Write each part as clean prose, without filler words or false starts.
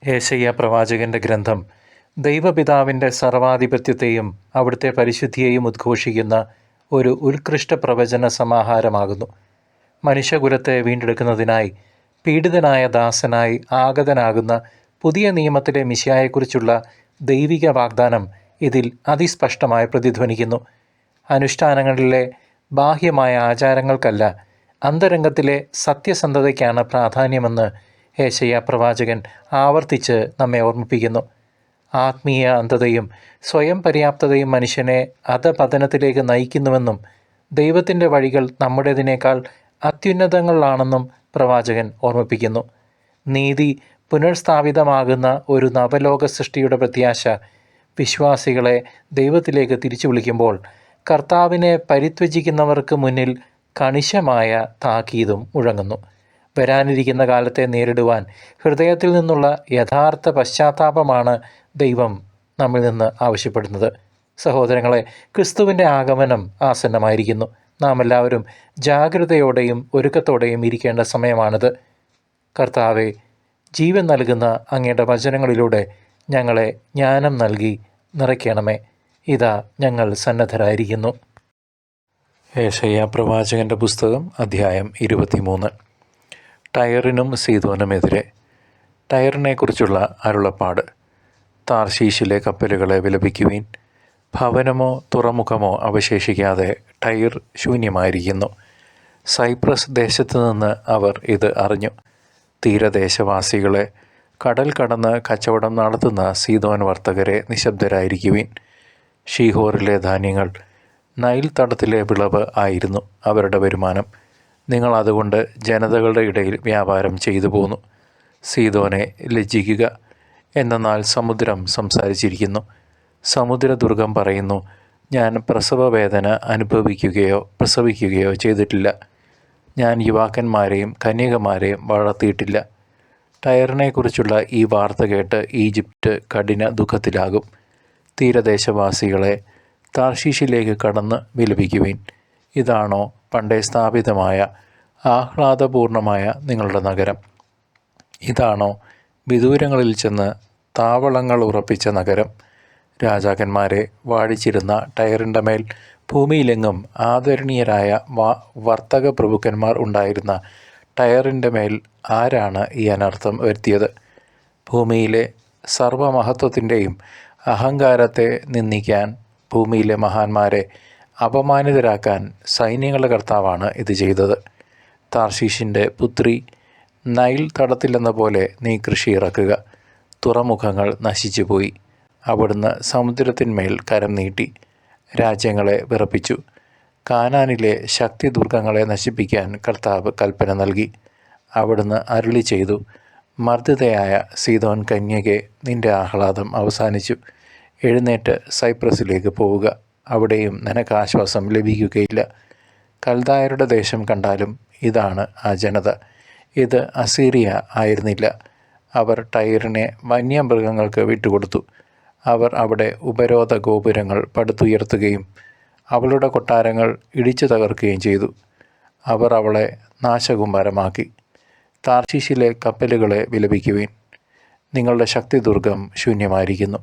യേശയ്യാ പ്രവാചകന്റെ ഗ്രന്ഥം ദൈവപിതാവിൻ്റെ സർവാധിപത്യത്തെയും അവിടുത്തെ പരിശുദ്ധിയെയും ഉദ്ഘോഷിക്കുന്ന ഒരു ഉത്കൃഷ്ട പ്രവചന സമാഹാരമാകുന്നു. മനുഷ്യകുലത്തെ വീണ്ടെടുക്കുന്നതിനായി പീഡിതനായ ദാസനായി ആഗതനാകുന്ന പുതിയ നിയമത്തിലെ മിശിഹായെക്കുറിച്ചുള്ള ദൈവിക വാഗ്ദാനം ഇതിൽ അതിസ്പഷ്ടമായി പ്രതിധ്വനിക്കുന്നു. അനുഷ്ഠാനങ്ങളിലെ ബാഹ്യമായ ആചാരങ്ങൾക്കല്ല, അന്തരംഗത്തിലെ സത്യസന്ധതയ്ക്കാണ് പ്രാധാന്യമെന്ന് യേശയ്യാ പ്രവാചകൻ ആവർത്തിച്ച് നമ്മെ ഓർമ്മിപ്പിക്കുന്നു. ആത്മീയ അന്ധതയും സ്വയം പര്യാപ്തതയും മനുഷ്യനെ അധപതനത്തിലേക്ക് നയിക്കുന്നുവെന്നും ദൈവത്തിൻ്റെ വഴികൾ നമ്മുടേതിനേക്കാൾ അത്യുന്നതങ്ങളിലാണെന്നും പ്രവാചകൻ ഓർമ്മിപ്പിക്കുന്നു. നീതി പുനഃസ്ഥാപിതമാകുന്ന ഒരു നവലോക സൃഷ്ടിയുടെ പ്രത്യാശ വിശ്വാസികളെ ദൈവത്തിലേക്ക് തിരിച്ചു വിളിക്കുമ്പോൾ കർത്താവിനെ പരിത്യജിക്കുന്നവർക്ക് മുന്നിൽ കണിശമായ താക്കീതും മുഴങ്ങുന്നു. വരാനിരിക്കുന്ന കാലത്തെ നേരിടുവാൻ ഹൃദയത്തിൽ നിന്നുള്ള യഥാർത്ഥ പശ്ചാത്താപമാണ് ദൈവം നമ്മിൽ നിന്ന് ആവശ്യപ്പെടുന്നത്. സഹോദരങ്ങളെ, ക്രിസ്തുവിൻ്റെ ആഗമനം ആസന്നമായിരിക്കുന്നു. നാം എല്ലാവരും ജാഗ്രതയോടെയും ഒരുക്കത്തോടെയും ഇരിക്കേണ്ട സമയമാണിത്. കർത്താവെ, ജീവൻ നൽകുന്ന അങ്ങയുടെ വചനങ്ങളിലൂടെ ഞങ്ങളെ ജ്ഞാനം നൽകി നിറയ്ക്കണമേ. ഇതാ ഞങ്ങൾ സന്നദ്ധരായിരിക്കുന്നു. യേശയ്യാ പ്രവാചകൻ്റെ പുസ്തകം അധ്യായം 23. ടയറിനും സീദോനുമെതിരെ. ടയറിനെക്കുറിച്ചുള്ള അരുളപ്പാട്. താർശീശിലെ കപ്പലുകളെ വിലപിക്കുവീൻ. ഭവനമോ തുറമുഖമോ അവശേഷിക്കാതെ ടയർ ശൂന്യമായിരിക്കുന്നു. സൈപ്രസ് ദേശത്തു നിന്ന് അവർ ഇത് അറിഞ്ഞു. തീരദേശവാസികളെ, കടൽ കടന്ന് കച്ചവടം നടത്തുന്ന സീദോൻ വർത്തകരെ, നിശബ്ദരായിരിക്കുവീൻ. ഷീഹോറിലെ ധാന്യങ്ങൾ നൈൽ തടത്തിലെ വിളവ് ആയിരുന്നു അവരുടെ വരുമാനം. നിങ്ങൾ അതുകൊണ്ട് ജനതകളുടെ ഇടയിൽ വ്യാപാരം ചെയ്തു പോന്നു. സീദോനെ, ലജ്ജിക്കുക, എന്നാൽ സമുദ്രം സംസാരിച്ചിരിക്കുന്നു. സമുദ്രദുർഗം പറയുന്നു, ഞാൻ പ്രസവവേദന പ്രസവിക്കുകയോ ചെയ്തിട്ടില്ല. ഞാൻ യുവാക്കന്മാരെയും കന്യകമാരെയും വളർത്തിയിട്ടില്ല. ടയറിനെക്കുറിച്ചുള്ള ഈ വാർത്ത കേട്ട് ഈജിപ്റ്റ് കഠിന ദുഃഖത്തിലാകും. തീരദേശവാസികളെ, താർശീശിലേക്ക് കടന്ന് വിലപിക്കുവിൻ. ഇതാണോ പണ്ടേ സ്ഥാപിതമായ ആഹ്ലാദപൂർണമായ നിങ്ങളുടെ നഗരം? ഇതാണോ വിദൂരങ്ങളിൽ ചെന്ന് താവളങ്ങൾ ഉറപ്പിച്ച നഗരം? രാജാക്കന്മാരെ വാഴിച്ചിരുന്ന ടയറിൻ്റെ മേൽ ഭൂമിയിലെങ്ങും ആദരണീയരായ വർത്തക പ്രഭുക്കന്മാർ ഉണ്ടായിരുന്ന ടയറിൻ്റെ മേൽ ആരാണ് ഈ അനർത്ഥം വരുത്തിയത്? ഭൂമിയിലെ സർവമഹത്വത്തിൻ്റെയും അഹങ്കാരത്തെ നിന്ദിക്കാൻ, ഭൂമിയിലെ മഹാന്മാരെ അപമാനിതരാക്കാൻ സൈന്യങ്ങളുടെ കർത്താവാണ് ഇത് ചെയ്തത്. താർശീശിൻ്റെ പുത്രി, നൈൽ തടത്തിലെന്ന പോലെ നീ കൃഷി ഇറക്കുക. തുറമുഖങ്ങൾ നശിച്ചുപോയി. അവിടുന്ന് സമുദ്രത്തിന്മേൽ കരം നീട്ടി രാജ്യങ്ങളെ വിറപ്പിച്ചു. കാനാനിലെ ശക്തി ദുർഗങ്ങളെ നശിപ്പിക്കാൻ കർത്താവ് കൽപ്പന നൽകി. അവിടുന്ന് അരുളി ചെയ്തു, മർദ്ദിതയായ സീദോൻ കന്യകെ, നിന്റെ ആഹ്ലാദം അവസാനിച്ചു. എഴുന്നേറ്റ് സൈപ്രസിലേക്ക് പോവുക. അവിടെയും നിനക്ക് ആശ്വാസം ലഭിക്കുകയില്ല. കൽദായരുടെ ദേശം കണ്ടാലും ഇതാണ് ആ ജനത. ഇത് അസീറിയ ആയിരുന്നില്ല. അവർ ടയറിനെ വന്യമൃഗങ്ങൾക്ക് വിട്ടുകൊടുത്തു. അവർ അവിടെ ഉപരോധ ഗോപുരങ്ങൾ പടുത്തുയർത്തുകയും അവളുടെ കൊട്ടാരങ്ങൾ ഇടിച്ചു തകർക്കുകയും ചെയ്തു. അവർ അവളെ നാശകുമാരമാക്കി. താർശീശിലെ കപ്പലുകളെ വിലപിക്കുവിൻ. നിങ്ങളുടെ ശക്തിദുർഗം ശൂന്യമായിരിക്കുന്നു.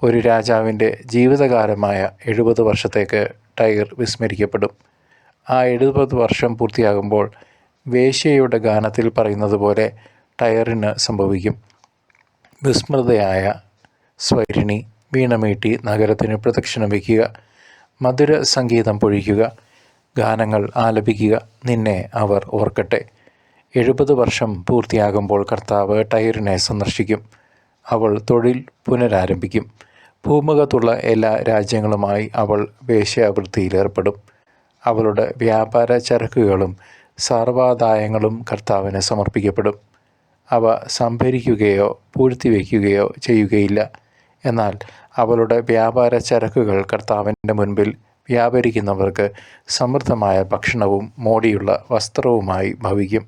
ഒരു രാജാവിൻ്റെ ജീവിതകാലമായ 70 വർഷത്തേക്ക് ടയർ വിസ്മരിക്കപ്പെടും. ആ 70 വർഷം പൂർത്തിയാകുമ്പോൾ വേശ്യയുടെ ഗാനത്തിൽ പറയുന്നത് പോലെ ടയറിന് സംഭവിക്കും. വിസ്മൃതയായ സ്വൈരിണി, വീണമീട്ടി നഗരത്തിന് പ്രദക്ഷിണം വയ്ക്കുക. മധുര സംഗീതം പൊഴിക്കുക. ഗാനങ്ങൾ ആലപിക്കുക. നിന്നെ അവർ ഓർക്കട്ടെ. 70 വർഷം പൂർത്തിയാകുമ്പോൾ കർത്താവ് ടയറിനെ സന്ദർശിക്കും. അവൾ തൊഴിൽ പുനരാരംഭിക്കും. ഭൂമുഖത്തുള്ള എല്ലാ രാജ്യങ്ങളുമായി അവൾ വേശ്യാവൃത്തിയിലേർപ്പെടും. അവളുടെ വ്യാപാര ചരക്കുകളും സർവാദായങ്ങളും കർത്താവിന് സമർപ്പിക്കപ്പെടും. അവ സംഭരിക്കുകയോ പൂഴ്ത്തിവെക്കുകയോ ചെയ്യുകയില്ല. എന്നാൽ അവളുടെ വ്യാപാര ചരക്കുകൾ കർത്താവിൻ്റെ മുൻപിൽ വ്യാപരിക്കുന്നവർക്ക് സമൃദ്ധമായ ഭക്ഷണവും മോടിയുള്ള വസ്ത്രവുമായി ഭവിക്കും.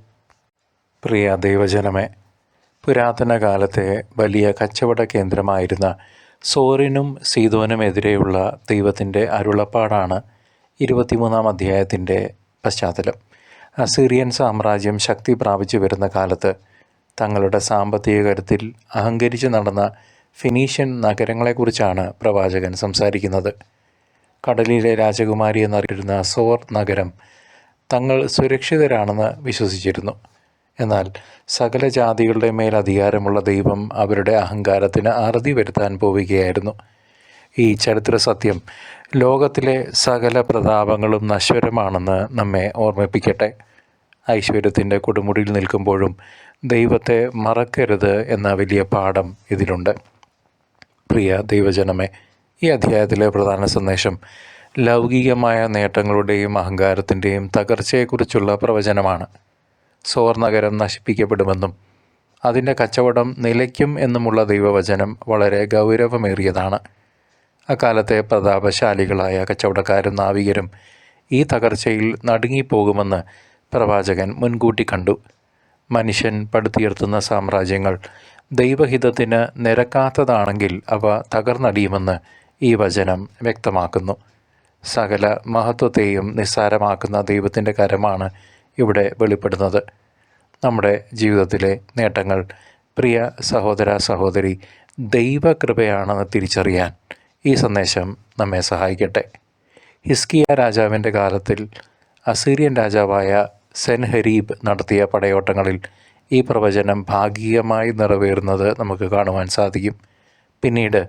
പ്രിയ ദൈവജനമേ, പുരാതന കാലത്തെ വലിയ കച്ചവട കേന്ദ്രമായിരുന്ന സോറിനും സീദോനുമെതിരെയുള്ള ദൈവത്തിൻ്റെ അരുളപ്പാടാണ് 23-ാം അധ്യായത്തിൻ്റെ പശ്ചാത്തലം. അസീറിയൻ സാമ്രാജ്യം ശക്തി പ്രാപിച്ചു വരുന്ന കാലത്ത് തങ്ങളുടെ സാമ്പത്തിക കരുത്തിൽ അഹങ്കരിച്ചു നടന്ന ഫിനീഷ്യൻ നഗരങ്ങളെക്കുറിച്ചാണ് പ്രവാചകൻ സംസാരിക്കുന്നത്. കടലിലെ രാജകുമാരി എന്നറിയപ്പെടുന്ന സോർ നഗരം തങ്ങൾ സുരക്ഷിതരാണെന്ന് വിശ്വസിച്ചിരുന്നു. എന്നാൽ സകല ജാതികളുടെ മേൽ അധികാരമുള്ള ദൈവം അവരുടെ അഹങ്കാരത്തിന് അറുതി വരുത്താൻ പോവുകയായിരുന്നു. ഈ ചരിത്ര സത്യം ലോകത്തിലെ സകല പ്രതാപങ്ങളും നശ്വരമാണെന്ന് നമ്മെ ഓർമ്മിപ്പിക്കട്ടെ. ഐശ്വര്യത്തിൻ്റെ കൊടുമുടിയിൽ നിൽക്കുമ്പോഴും ദൈവത്തെ മറക്കരുത് എന്ന വലിയ പാഠം ഇതിലുണ്ട്. പ്രിയ ദൈവജനമേ, ഈ അധ്യായത്തിലെ പ്രധാന സന്ദേശം ലൗകികമായ നേട്ടങ്ങളുടെയും അഹങ്കാരത്തിൻ്റെയും തകർച്ചയെക്കുറിച്ചുള്ള പ്രവചനമാണ്. സോർ നഗരം നശിപ്പിക്കപ്പെടുമെന്നും അതിൻ്റെ കച്ചവടം നിലയ്ക്കും എന്നുമുള്ള ദൈവവചനം വളരെ ഗൗരവമേറിയതാണ്. അക്കാലത്തെ പ്രതാപശാലികളായ കച്ചവടക്കാരും നാവികരും ഈ തകർച്ചയിൽ നടുങ്ങിപ്പോകുമെന്ന് പ്രവാചകൻ മുൻകൂട്ടി കണ്ടു. മനുഷ്യൻ പടുത്തുയർത്തുന്ന സാമ്രാജ്യങ്ങൾ ദൈവഹിതത്തിന് നിരക്കാത്തതാണെങ്കിൽ അവ തകർന്നടിയുമെന്ന് ഈ വചനം വ്യക്തമാക്കുന്നു. സകല മഹത്വത്തെയും നിസ്സാരമാക്കുന്ന ദൈവത്തിൻ്റെ കരമാണ് ഇവിടെ വെളിപ്പെടുന്നത്. നമ്മുടെ ജീവിതത്തിലെ നേട്ടങ്ങൾ, പ്രിയ സഹോദര സഹോദരി, ദൈവകൃപയാണെന്ന് തിരിച്ചറിയാൻ ഈ സന്ദേശം നമ്മെ സഹായിക്കട്ടെ. ഹിസ്കിയ രാജാവിൻ്റെ കാലത്തിൽ അസീറിയൻ രാജാവായ സെൻഹരീബ് നടത്തിയ പടയോട്ടങ്ങളിൽ ഈ പ്രവചനം ഭാഗികമായി നിറവേറുന്നത് നമുക്ക് കാണുവാൻ സാധിക്കും. പിന്നീട്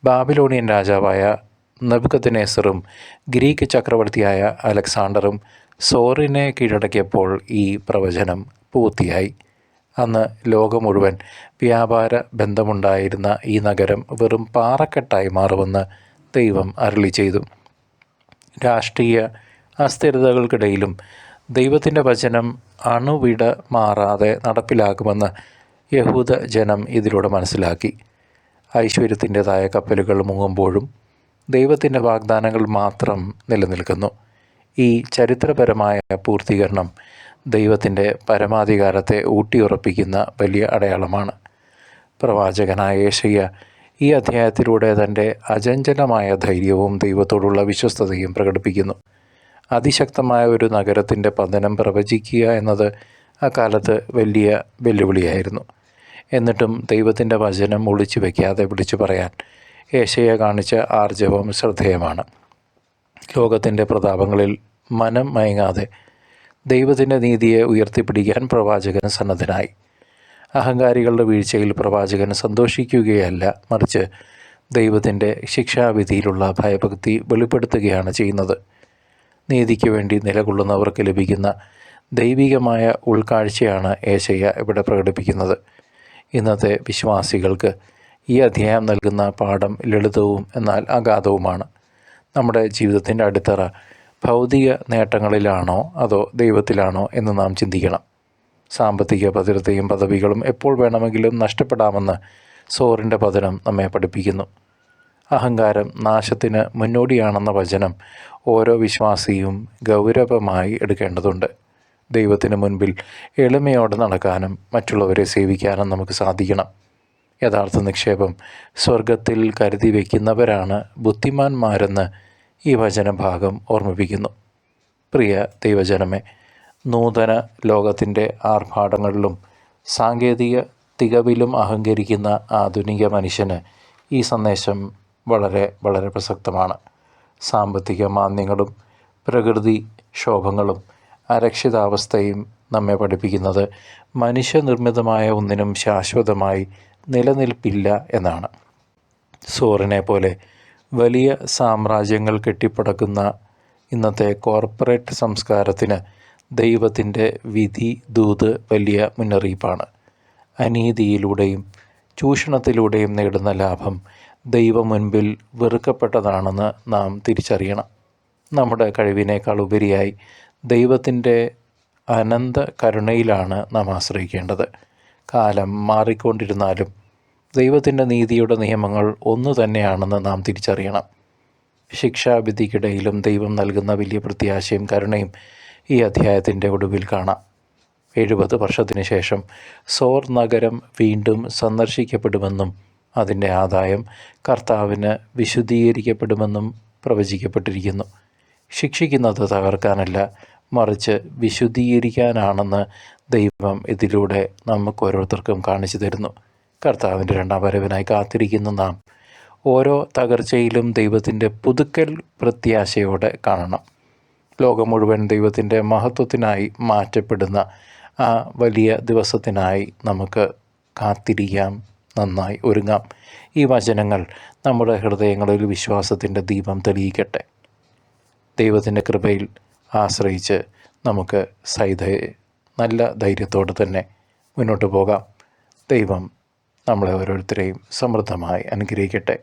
ബാബിലോണിയൻ രാജാവായ നെബൂഖദ്നേസറും ഗ്രീക്ക് ചക്രവർത്തിയായ അലക്സാണ്ടറും സോറിനെ കീഴടക്കിയപ്പോൾ ഈ പ്രവചനം പൂർത്തിയായി. അന്ന് ലോകം മുഴുവൻ വ്യാപാര ബന്ധമുണ്ടായിരുന്ന ഈ നഗരം വെറും പാറക്കെട്ടായി മാറുമെന്ന് ദൈവം അരുളി ചെയ്തു. രാഷ്ട്രീയ അസ്ഥിരതകൾക്കിടയിലും ദൈവത്തിൻ്റെ വചനം അണുവിട മാറാതെ നടപ്പിലാക്കുമെന്ന് യഹൂദ ജനം ഇതിലൂടെ മനസ്സിലാക്കി. ഐശ്വര്യത്തിൻ്റെതായ കപ്പലുകൾ മുങ്ങുമ്പോഴും ദൈവത്തിൻ്റെ വാഗ്ദാനങ്ങൾ മാത്രം നിലനിൽക്കുന്നു. ഈ ചരിത്രപരമായ പൂർത്തീകരണം ദൈവത്തിൻ്റെ പരമാധികാരത്തെ ഊട്ടിയുറപ്പിക്കുന്ന വലിയ അടയാളമാണ്. പ്രവാചകനായ യേശയ്യ ഈ അധ്യായത്തിലൂടെ തൻ്റെ അചഞ്ചലമായ ധൈര്യവും ദൈവത്തോടുള്ള വിശ്വസ്തതയും പ്രകടിപ്പിക്കുന്നു. അതിശക്തമായ ഒരു നഗരത്തിൻ്റെ പതനം പ്രവചിക്കുക എന്നത് അക്കാലത്ത് വലിയ വെല്ലുവിളിയായിരുന്നു. എന്നിട്ടും ദൈവത്തിൻ്റെ വചനം ഒളിച്ചു വയ്ക്കാതെ വിളിച്ചു പറയാൻ യേശയ്യ കാണിച്ച ആർജവം ശ്രദ്ധേയമാണ്. ലോകത്തിൻ്റെ പ്രതാപങ്ങളിൽ മനം മയങ്ങാതെ ദൈവത്തിൻ്റെ നീതിയെ ഉയർത്തിപ്പിടിക്കാൻ പ്രവാചകൻ സന്നദ്ധനായി. അഹങ്കാരികളുടെ വീഴ്ചയിൽ പ്രവാചകൻ സന്തോഷിക്കുകയല്ല, മറിച്ച് ദൈവത്തിൻ്റെ ശിക്ഷാവിധിയിലുള്ള ഭയഭക്തി വെളിപ്പെടുത്തുകയാണ് ചെയ്യുന്നത്. നീതിക്ക് വേണ്ടി നിലകൊള്ളുന്നവർക്ക് ലഭിക്കുന്ന ദൈവികമായ ഉൾക്കാഴ്ചയാണ് യേശയ്യ ഇവിടെ പ്രകടിപ്പിക്കുന്നത്. ഇന്നത്തെ വിശ്വാസികൾക്ക് ഈ അധ്യായം നൽകുന്ന പാഠം ലളിതവും എന്നാൽ അഗാധവുമാണ്. നമ്മുടെ ജീവിതത്തിൻ്റെ അടിത്തറ ഭൗതിക നേട്ടങ്ങളിലാണോ അതോ ദൈവത്തിലാണോ എന്ന് നാം ചിന്തിക്കണം. സാമ്പത്തിക ഭദ്രതയും പദവികളും എപ്പോൾ വേണമെങ്കിലും നഷ്ടപ്പെടാമെന്ന് സോറിൻ്റെ പതനം നമ്മെ പഠിപ്പിക്കുന്നു. അഹങ്കാരം നാശത്തിന് മുന്നോടിയാണെന്ന വചനം ഓരോ വിശ്വാസിയും ഗൗരവമായി എടുക്കേണ്ടതുണ്ട്. ദൈവത്തിന് മുൻപിൽ എളിമയോടെ നടക്കാനും മറ്റുള്ളവരെ സേവിക്കാനും നമുക്ക് സാധിക്കണം. യഥാർത്ഥ നിക്ഷേപം സ്വർഗത്തിൽ കരുതി വയ്ക്കുന്നവരാണ് ബുദ്ധിമാന്മാരെന്ന് ഈ വചനഭാഗം ഓർമ്മിപ്പിക്കുന്നു. പ്രിയ ദൈവജനമേ, നൂതന ലോകത്തിൻ്റെ ആർഭാടങ്ങളിലും സാങ്കേതിക തികവിലും അഹങ്കരിക്കുന്ന ആധുനിക മനുഷ്യന് ഈ സന്ദേശം വളരെ വളരെ പ്രസക്തമാണ്. സാമ്പത്തിക മാന്ദ്യങ്ങളും പ്രകൃതി ക്ഷോഭങ്ങളും അരക്ഷിതാവസ്ഥയും നമ്മെ പഠിപ്പിക്കുന്നത് മനുഷ്യനിർമ്മിതമായ ഒന്നിനും ശാശ്വതമായി നിലനിൽപ്പില്ല എന്നാണ്. സോറിനെ പോലെ വലിയ സാമ്രാജ്യങ്ങൾ കെട്ടിപ്പടക്കുന്ന ഇന്നത്തെ കോർപ്പറേറ്റ് സംസ്കാരത്തിന് ദൈവത്തിൻ്റെ വിധി ദൂത് വലിയ മുന്നറിയിപ്പാണ്. അനീതിയിലൂടെയും ചൂഷണത്തിലൂടെയും നേടുന്ന ലാഭം ദൈവം മുൻപിൽ വെറുക്കപ്പെട്ടതാണെന്ന് നാം തിരിച്ചറിയണം. നമ്മുടെ കഴിവിനേക്കാൾ ഉപരിയായി ദൈവത്തിൻ്റെ അനന്ത കരുണയിലാണ് നാം ആശ്രയിക്കേണ്ടത്. കാലം മാറിക്കൊണ്ടിരുന്നാലും ദൈവത്തിൻ്റെ നീതിയുടെ നിയമങ്ങൾ ഒന്നു തന്നെയാണെന്ന് നാം തിരിച്ചറിയണം. ശിക്ഷാവിധിക്കിടയിലും ദൈവം നൽകുന്ന വലിയ പ്രത്യാശയും കരുണയും ഈ അധ്യായത്തിൻ്റെ ഒടുവിൽ കാണാം. 70 വർഷത്തിന് ശേഷം സോർ നഗരം വീണ്ടും സന്ദർശിക്കപ്പെടുമെന്നും അതിൻ്റെ ആദായം കർത്താവിന് വിശുദ്ധീകരിക്കപ്പെടുമെന്നും പ്രവചിക്കപ്പെട്ടിരിക്കുന്നു. ശിക്ഷിക്കുന്നത് തകർക്കാനല്ല, മറിച്ച് വിശുദ്ധീകരിക്കാനാണെന്ന് ദൈവം ഇതിലൂടെ നമുക്ക് ഓരോരുത്തർക്കും കാണിച്ചു തരുന്നു. കർത്താവിൻ്റെ രണ്ടാം വരവിനായി കാത്തിരിക്കുന്ന നാം ഓരോ തകർച്ചയിലും ദൈവത്തിൻ്റെ പുതുക്കൽ പ്രത്യാശയോടെ കാണണം. ലോകം മുഴുവൻ ദൈവത്തിൻ്റെ മഹത്വത്തിനായി മാറ്റപ്പെടുന്ന ആ വലിയ ദിവസത്തിനായി നമുക്ക് കാത്തിരിക്കാം, നന്നായി ഒരുങ്ങാം. ഈ വചനങ്ങൾ നമ്മുടെ ഹൃദയങ്ങളിൽ വിശ്വാസത്തിൻ്റെ ദീപം തെളിയിക്കട്ടെ. ദൈവത്തിൻ്റെ കൃപയിൽ ആശ്രയിച്ച് നമുക്ക് നല്ല ധൈര്യത്തോടെ തന്നെ മുന്നോട്ട് പോകാം. ദൈവം നമ്മളെ ഓരോരുത്തരെയും സമൃദ്ധമായി അനുഗ്രഹിക്കട്ടെ.